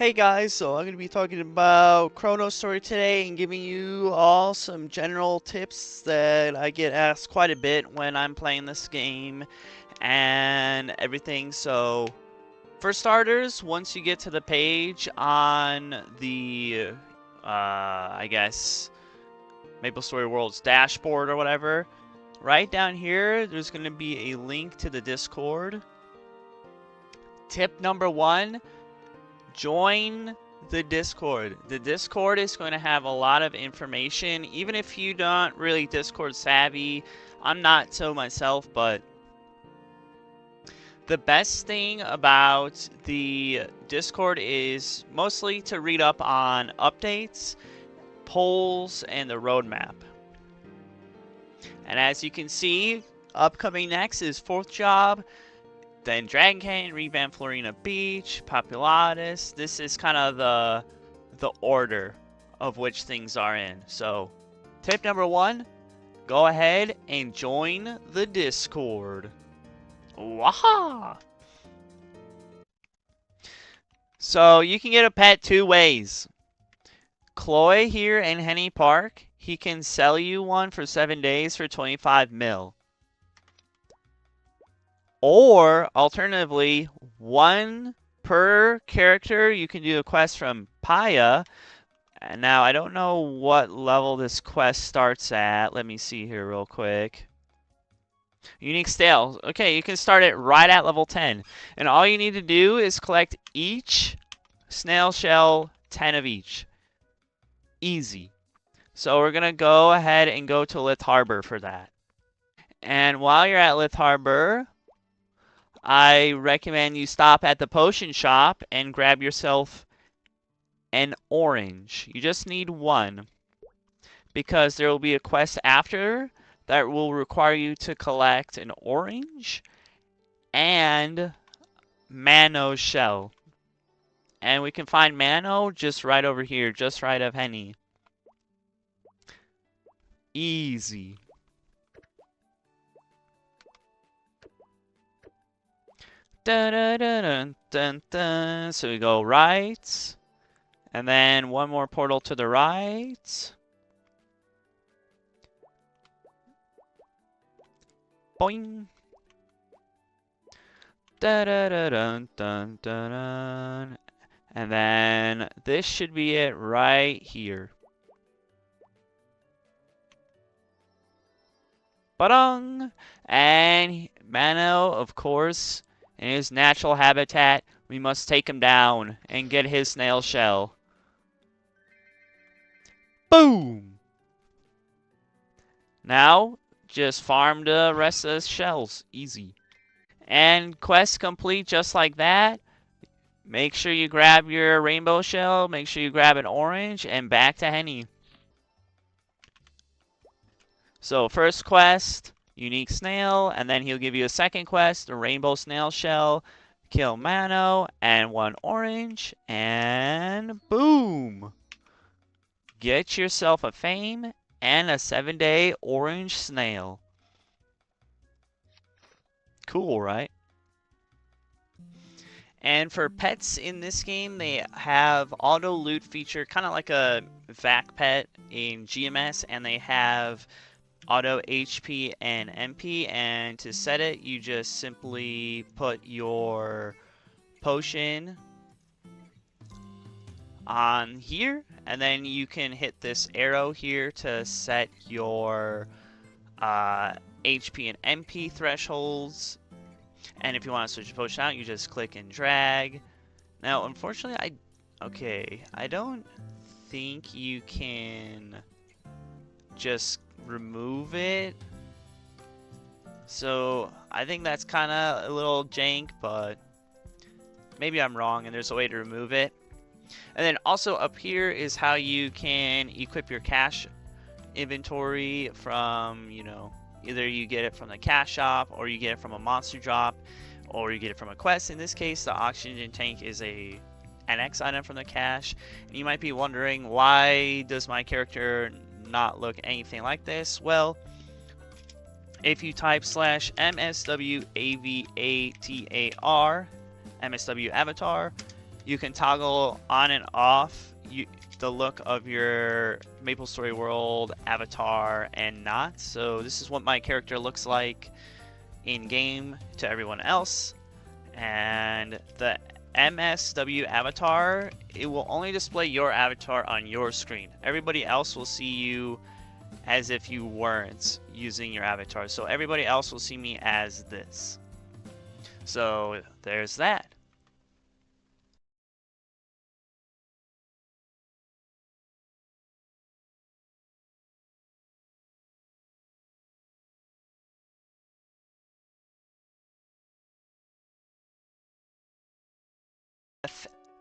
Hey guys, so I'm going to be talking about Chronostory today and giving you all some general tips that I get asked quite a bit when I'm playing this game and everything. So, for starters, once you get to the page on the, I guess, MapleStory World's dashboard or whatever, right down here, there's going to be a link to the Discord. Tip number one, join the Discord. The Discord is going to have a lot of information, even if you're not really Discord savvy. I'm not so myself, but the best thing about the Discord is mostly to read up on updates, polls, and the roadmap. And as you can see, upcoming next is 4th Job, then Dragon Canyon, Revamp Florina Beach, Populatis. This is kind of the order of which things are in. So, tip number one, go ahead and join the Discord. Waha! So, you can get a pet two ways. Chloe here in Henny Park, he can sell you one for 7 days for 25 mil. Or, alternatively, one per character. You can do a quest from Paya. And now, I don't know what level this quest starts at. Let me see here real quick. Unique Stale. Okay, you can start it right at level 10. And all you need to do is collect each snail shell, 10 of each. Easy. So we're going to go ahead and go to Lith Harbor for that. And while you're at Lith Harbor, I recommend you stop at the potion shop and grab yourself an orange. You just need one, because there will be a quest after that will require you to collect an orange and Mano shell. And we can find Mano just right over here, just right of Henny. Easy. Dun, dun, dun, dun, dun. So we go right, and then one more portal to the right. Boing. Dun, dun, dun, dun, dun, dun. And then this should be it right here. Ba-dong! And Mano, of course, in his natural habitat, we must take him down and get his snail shell. Boom! Now, just farm the rest of the shells. Easy. And quest complete just like that. Make sure you grab your rainbow shell, make sure you grab an orange, and back to Henny. So first quest, unique snail, and then he'll give you a second quest, a rainbow snail shell, kill Mano, and one orange, and boom! Get yourself a fame and a 7-day orange snail. Cool, right? And for pets in this game, they have auto loot feature, kind of like a VAC pet in GMS, and they have auto HP and MP, and to set it, you just simply put your potion on here, and then you can hit this arrow here to set your HP and MP thresholds. And if you want to switch your potion out, you just click and drag. Now, unfortunately, I don't think you can just remove it. So I think that's kind of a little jank, but maybe I'm wrong and there's a way to remove it. And then also up here is how you can equip your cash inventory from, either you get it from the cash shop, or you get it from a monster drop, or you get it from a quest. In this case, the oxygen tank is an NX item from the cache. And you might be wondering, why does my character not look anything like this? Well, if you type /MSWAVATAR, MSW avatar, You can toggle on and off the look of your MapleStory World avatar and not. So this is what my character looks like in game to everyone else. And the MSW avatar, it will only display your avatar on your screen. Everybody else will see you as if you weren't using your avatar. So everybody else will see me as this. So there's that.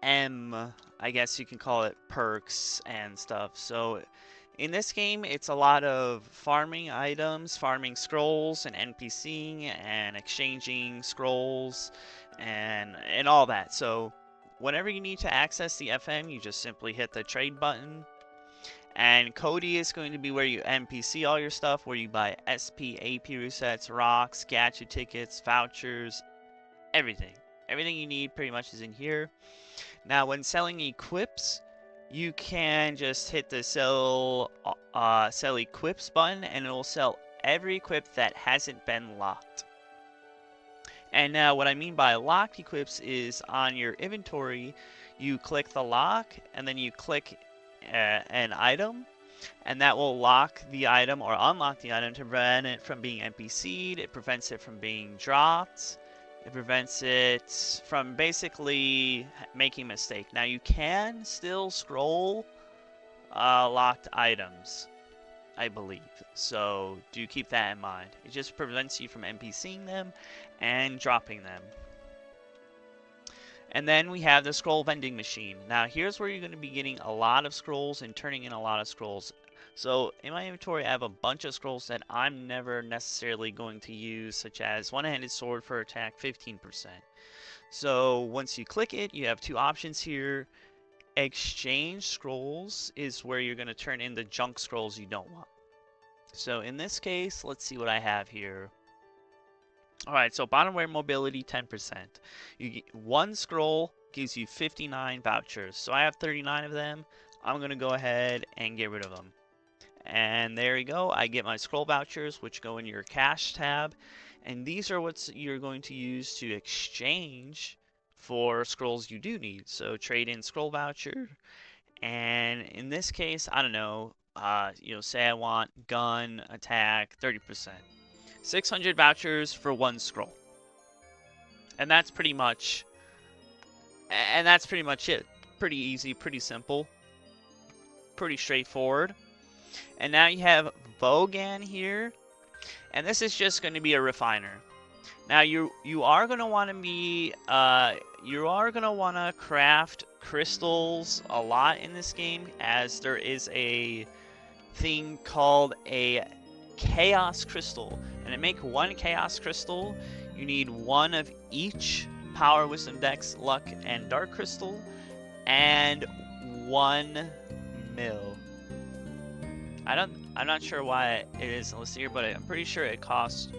FM, I guess you can call it, perks and stuff. So in this game, it's a lot of farming items, farming scrolls, and NPCing, and exchanging scrolls, and all that. So whenever you need to access the FM, you just simply hit the trade button. And Cody is going to be where you NPC all your stuff, where you buy SP, AP resets, rocks, gacha tickets, vouchers, everything. Everything you need pretty much is in here. Now, when selling equips, you can just hit the sell equips button, and it will sell every equip that hasn't been locked. And now, what I mean by locked equips is on your inventory, you click the lock, and then you click an item, and that will lock the item or unlock the item to prevent it from being NPC'd. It prevents it from being dropped. It prevents it from basically making a mistake. Now you can still scroll locked items, I believe. So do keep that in mind. It just prevents you from NPCing them and dropping them. And then we have the scroll vending machine. Now here's where you're going to be getting a lot of scrolls and turning in a lot of scrolls. So in my inventory, I have a bunch of scrolls that I'm never necessarily going to use, such as one-handed sword for attack 15%. So once you click it, you have two options here. Exchange scrolls is where you're going to turn in the junk scrolls you don't want. So in this case, let's see what I have here. Alright, so bottom wear mobility 10%. You get one scroll gives you 59 vouchers. So I have 39 of them. I'm going to go ahead and get rid of them. And there you go. I get my scroll vouchers, which go in your cash tab. And these are what you're going to use to exchange for scrolls you do need. So trade in scroll voucher. And in this case, I don't know, say I want gun attack 30%. 600 vouchers for one scroll. And that's pretty much it. Pretty easy, pretty simple, pretty straightforward. And now you have Vogan here, and this is just going to be a refiner. Now you are going to want to be craft crystals a lot in this game, as there is a thing called a chaos crystal. And to make one chaos crystal, you need one of each power, wisdom, dex, luck, and dark crystal, and 1 mil. I'm not sure why it isn't listed here, but I'm pretty sure it costs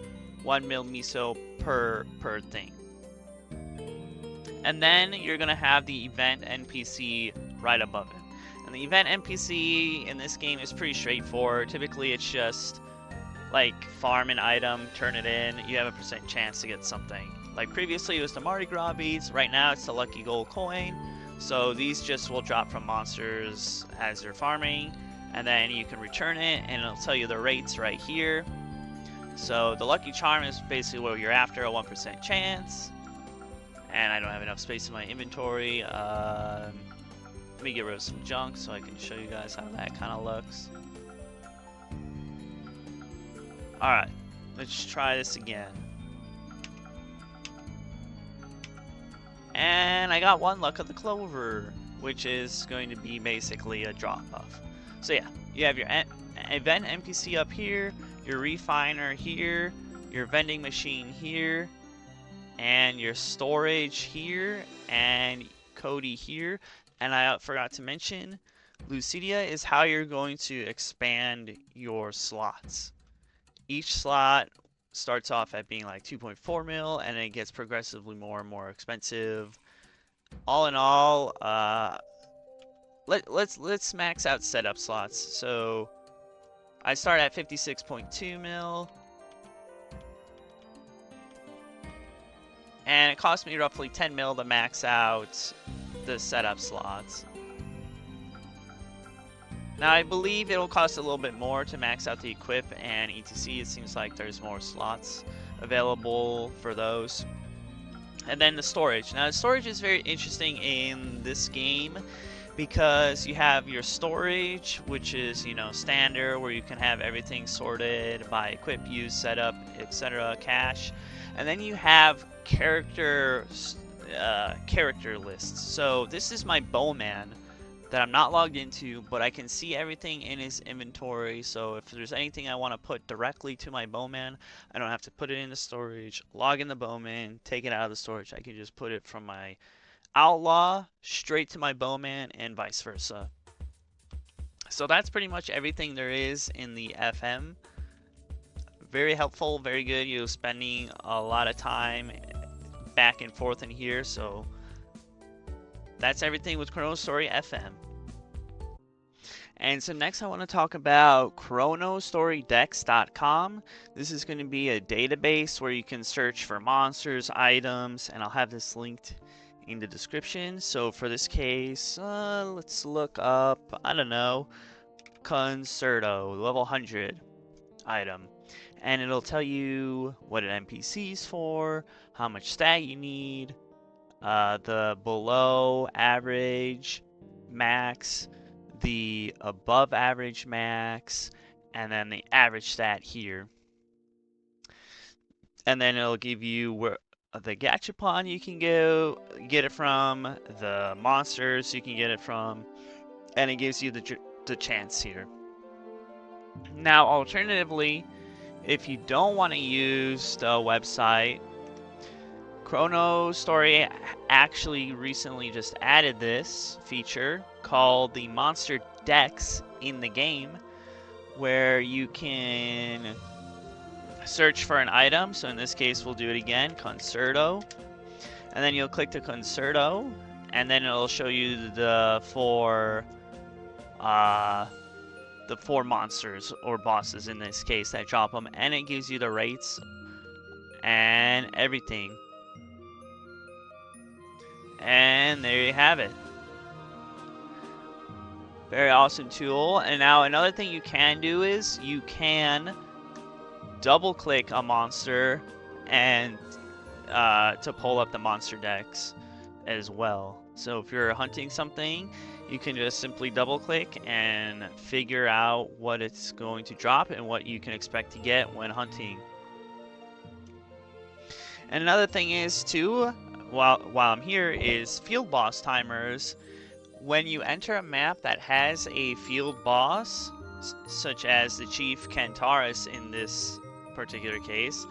1 mil miso per thing. And then you're gonna have the event NPC right above it. And the event NPC in this game is pretty straightforward. Typically it's just like farm an item, turn it in, you have a % chance to get something. Like previously it was the Mardi Gras beads, right now it's the lucky gold coin. So these just will drop from monsters as you're farming, and then you can return it and it'll tell you the rates right here. So the lucky charm is basically what you're after, a 1% chance. And I don't have enough space in my inventory. Let me get rid of some junk so I can show you guys how that kind of looks. Alright, let's try this again. And I got 1 luck of the clover, which is going to be basically a drop-off. So yeah, you have your event NPC up here, your refiner here, your vending machine here, and your storage here, and Cody here. And I forgot to mention, Lucidia is how you're going to expand your slots. Each slot starts off at being like 2.4 mil, and it gets progressively more and more expensive all in all, let's max out setup slots. So I start at 56.2 mil, and it cost me roughly 10 mil to max out the setup slots. Now I believe it'll cost a little bit more to max out the equip and etc. It seems like there's more slots available for those. And then the storage. Now the storage is very interesting in this game because you have your storage, which is, you know, standard, where you can have everything sorted by equip, use, setup, etc., cache. And then you have character lists. So this is my bowman that I'm not logged into, but I can see everything in his inventory. So if there's anything I want to put directly to my bowman, I don't have to put it in the storage, log in the bowman, take it out of the storage. I can just put it from my outlaw straight to my bowman and vice versa. So that's pretty much everything there is in the FM. Very helpful, very good. You're spending a lot of time back and forth in here, so that's everything with Chronostory FM. And so next I want to talk about ChronoStoryDEX.com. This is going to be a database where you can search for monsters, items, and I'll have this linked in the description. So for this case, let's look up, I don't know, Concerto, level 100 item. And it'll tell you what an NPC is for, how much stat you need, the below average max, the above average max, and then the average stat here. And then it'll give you where the gachapon you can go get it from, the monsters you can get it from, and it gives you the chance here. Now, alternatively, if you don't want to use the website, Chronostory actually recently just added this feature called the Monster Dex in the game, where you can search for an item. So in this case, we'll do it again, Concerto, and then you'll click the Concerto, and then it'll show you the four monsters or bosses in this case that drop them, and it gives you the rates and everything. And there you have it. Very awesome tool. And now another thing you can do is you can double click a monster and to pull up the monster decks as well. So if you're hunting something, you can just simply double click and figure out what it's going to drop and what you can expect to get when hunting. And another thing is too, while I'm here, is field boss timers. When you enter a map that has a field boss, such as the Chief Kantaris in this particular case,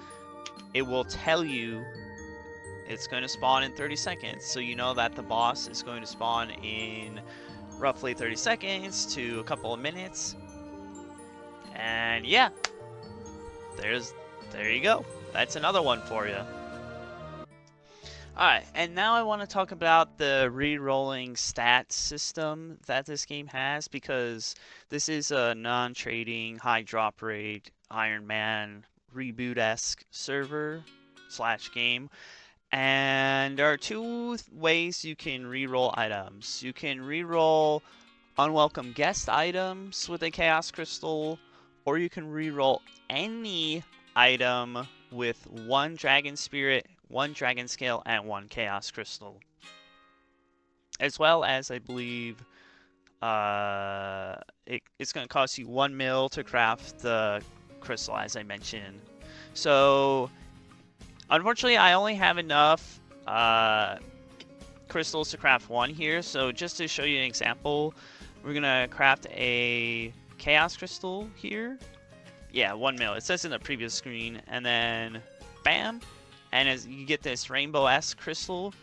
it will tell you it's going to spawn in 30 seconds. So you know that the boss is going to spawn in roughly 30 seconds to a couple of minutes. And yeah, there you go. That's another one for you. Alright, and now I want to talk about the re-rolling stat system that this game has, because this is a non-trading, high drop rate, Iron Man reboot-esque server / game. And there are two ways you can re-roll items. You can re-roll unwelcome guest items with a Chaos Crystal, or you can re-roll any item with 1 Dragon Spirit, 1 Dragon Scale, and 1 Chaos Crystal. As well as, I believe, it's going to cost you 1 mil to craft the crystal, as I mentioned. So, unfortunately, I only have enough crystals to craft 1 here. So, just to show you an example, we're going to craft a Chaos Crystal here. Yeah, 1 mil. It says in the previous screen. And then, bam. And as you get this rainbow-esque crystal.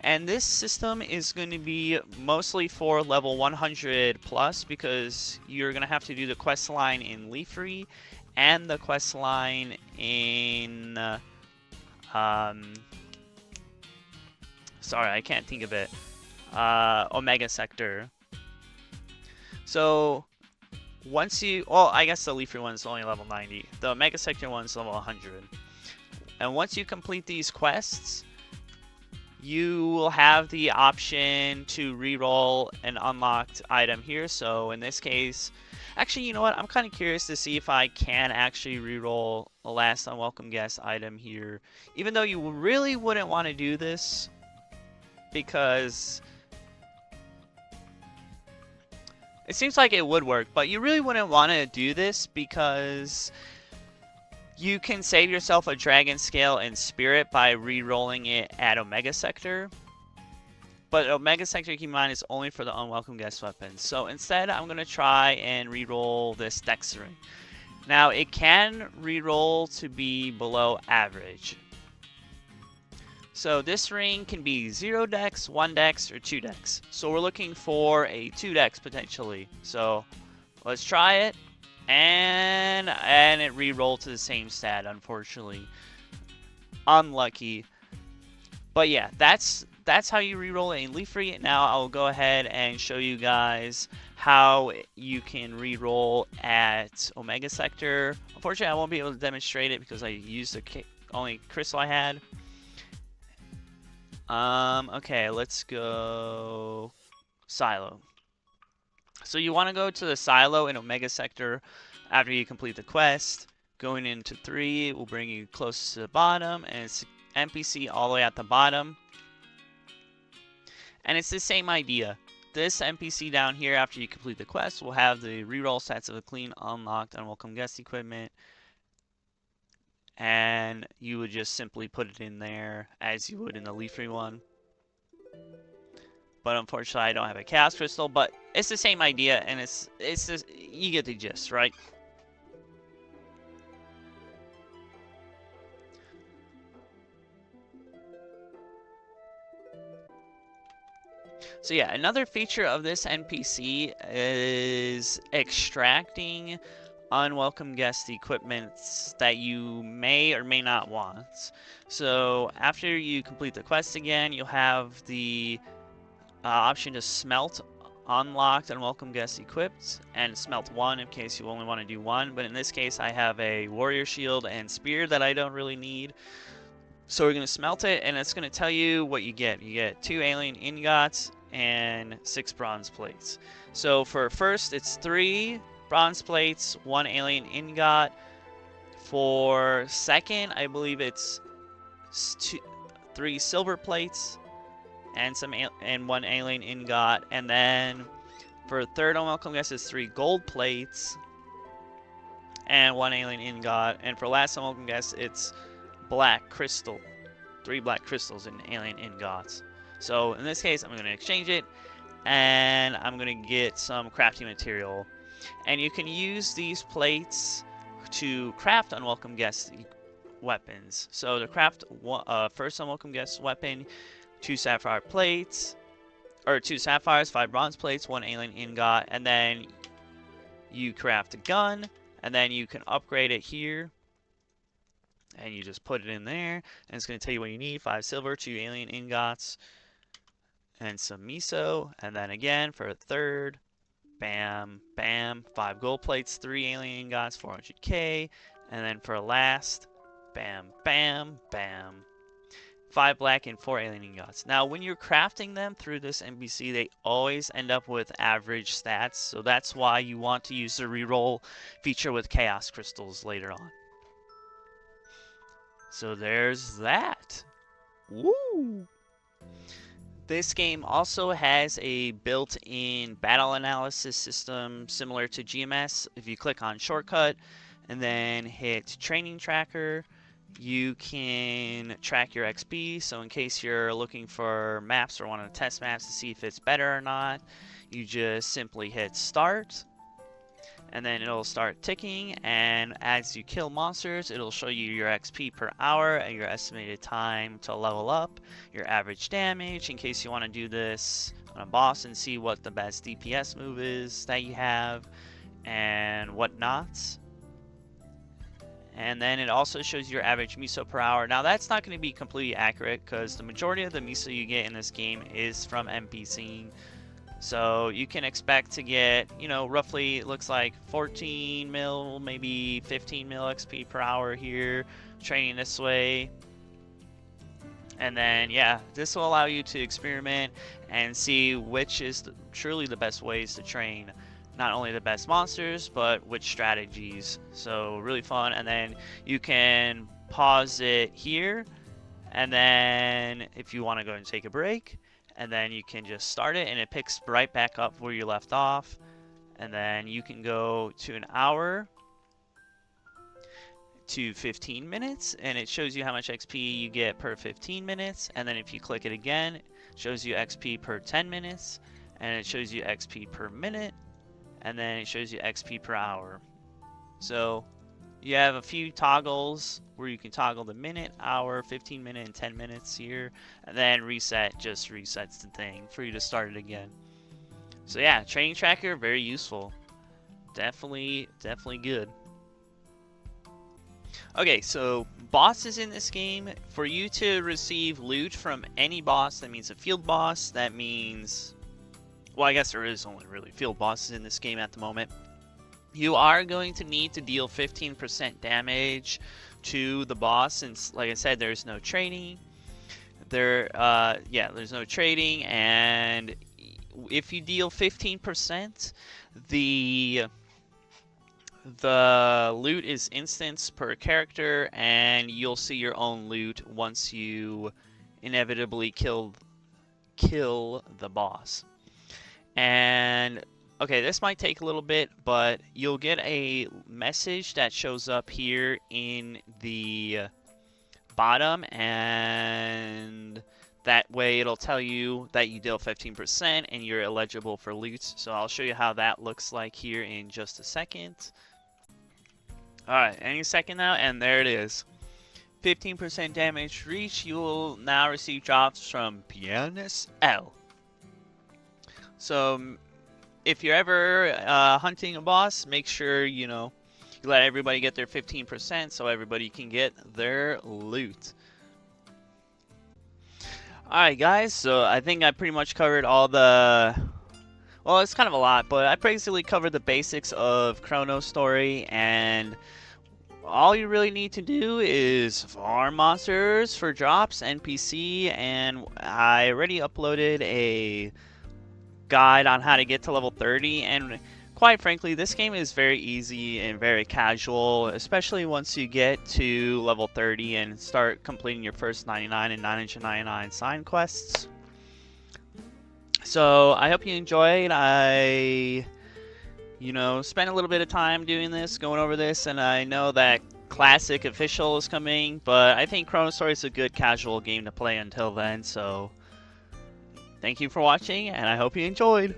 And this system is going to be mostly for level 100 plus, because you're going to have to do the quest line in Leafry and the quest line in Sorry, I can't think of it. Omega Sector. So once you, well, I guess the Leafy one is only level 90. The Omega Sector one is level 100. And once you complete these quests, you will have the option to reroll an unlocked item here. So in this case, actually, you know what? I'm kind of curious to see if I can actually reroll a last unwelcome guest item here. Even though you really wouldn't want to do this because it seems like it would work, but you really wouldn't want to do this because you can save yourself a Dragon Scale and Spirit by re-rolling it at Omega Sector. But Omega Sector, keep in mind, is only for the unwelcome guest weapons. So instead, I'm going to try and re-roll this Dex ring. Now, it can re-roll to be below average. So this ring can be 0 Dex, 1 Dex, or 2 Dex. So we're looking for a 2 Dex potentially. So let's try it. And it re-rolled to the same stat, unfortunately. Unlucky. But yeah, that's how you re-roll it in Leafy. Now I'll go ahead and show you guys how you can re-roll at Omega Sector. Unfortunately, I won't be able to demonstrate it because I used the only crystal I had. Okay, let's go Silo. So you want to go to the silo in Omega Sector after you complete the quest. Going into 3 will bring you close to the bottom, and it's NPC all the way at the bottom. And it's the same idea. This NPC down here, after you complete the quest, will have the reroll stats of the clean, unlocked, unwelcome guest equipment. And you would just simply put it in there as you would in the Leafy one. But unfortunately, I don't have a Chaos Crystal. But it's the same idea, and it's just, you get the gist, right? So yeah, another feature of this NPC is extracting unwelcome guest equipments that you may or may not want. So after you complete the quest again, you'll have the option to smelt unlocked unwelcome guest equipped, and smelt 1 in case you only want to do 1. But in this case, I have a warrior shield and spear that I don't really need. So we're going to smelt it, and it's going to tell you what you get. You get 2 alien ingots and 6 bronze plates. So for first, it's 3 bronze plates, 1 alien ingot. For second, I believe it's 3 silver plates and 1 alien ingot. And then for third unwelcome guest, it's 3 gold plates and 1 alien ingot. And for last unwelcome guest, it's black crystal, 3 black crystals and alien ingots. So in this case, I'm going to exchange it, and I'm going to get some crafting material. And you can use these plates to craft unwelcome guest weapons. So to craft first unwelcome guest weapon, 2 sapphire plates, or 2 sapphires, 5 bronze plates, 1 alien ingot, and then you craft a gun, and then you can upgrade it here. And you just put it in there, and it's going to tell you what you need: 5 silver, 2 alien ingots, and some miso. And then again, for a third, bam, bam, 5 gold plates, 3 alien ingots, 400k. And then for a last, bam, bam, bam, 5 black and 4 alien ingots. Now, when you're crafting them through this NPC, they always end up with average stats. So that's why you want to use the reroll feature with chaos crystals later on. So there's that. Woo! This game also has a built-in battle analysis system similar to GMS. If you click on shortcut and then hit training tracker, you can track your XP. So in case you're looking for maps or want to test maps to see if it's better or not, you just simply hit start. And then it'll start ticking, and as you kill monsters, it'll show you your XP per hour and your estimated time to level up, your average damage, in case you want to do this on a boss and see what the best DPS move is that you have, and whatnot. And then it also shows your average miso per hour. Now that's not going to be completely accurate because the majority of the miso you get in this game is from NPCing. So you can expect to get, you know, roughly it looks like 14 mil, maybe 15 mil XP per hour here, training this way. And then, yeah, this will allow you to experiment and see which is truly the best ways to train. Not only the best monsters, but which strategies. So really fun. And then you can pause it here. And then if you want to go and take a break, and then you can just start it and it picks right back up where you left off. And then you can go to an hour to 15 minutes, and it shows you how much XP you get per 15 minutes. And then if you click it again, it shows you XP per 10 minutes, and it shows you XP per minute, and then it shows you XP per hour. So you have a few toggles where you can toggle the minute, hour, 15 minute, and 10 minutes here, and then reset just resets the thing for you to start it again. So yeah, training tracker, very useful. Definitely good. Okay, so bosses in this game, for you to receive loot from any boss, that means a field boss, that means, well, I guess there is only really field bosses in this game at the moment. You are going to need to deal 15% damage to the boss, since, like I said, there's no trading. There's no trading, and if you deal 15%, the loot is instance per character, and you'll see your own loot once you inevitably kill the boss. And okay, this might take a little bit, but you'll get a message that shows up here in the bottom, and that way it'll tell you that you deal 15% and you're eligible for loot. So I'll show you how that looks like here in just a second. Alright, any second now, and there it is. 15% damage reach. You will now receive drops from Pianus L. So if you're ever hunting a boss, make sure you let everybody get their 15% so everybody can get their loot. Alright guys, so I think I pretty much covered all the... Well, it's kind of a lot, but I basically covered the basics of Chronostory, and all you really need to do is farm monsters for drops, NPC, and I already uploaded a guide on how to get to level 30, and quite frankly, this game is very easy and very casual, especially once you get to level 30 and start completing your first 99 and 999 sign quests. So I hope you enjoyed. I spent a little bit of time doing this, going over this, and I know that Classic Official is coming, but I think Chronostory is a good casual game to play until then, so thank you for watching, and I hope you enjoyed.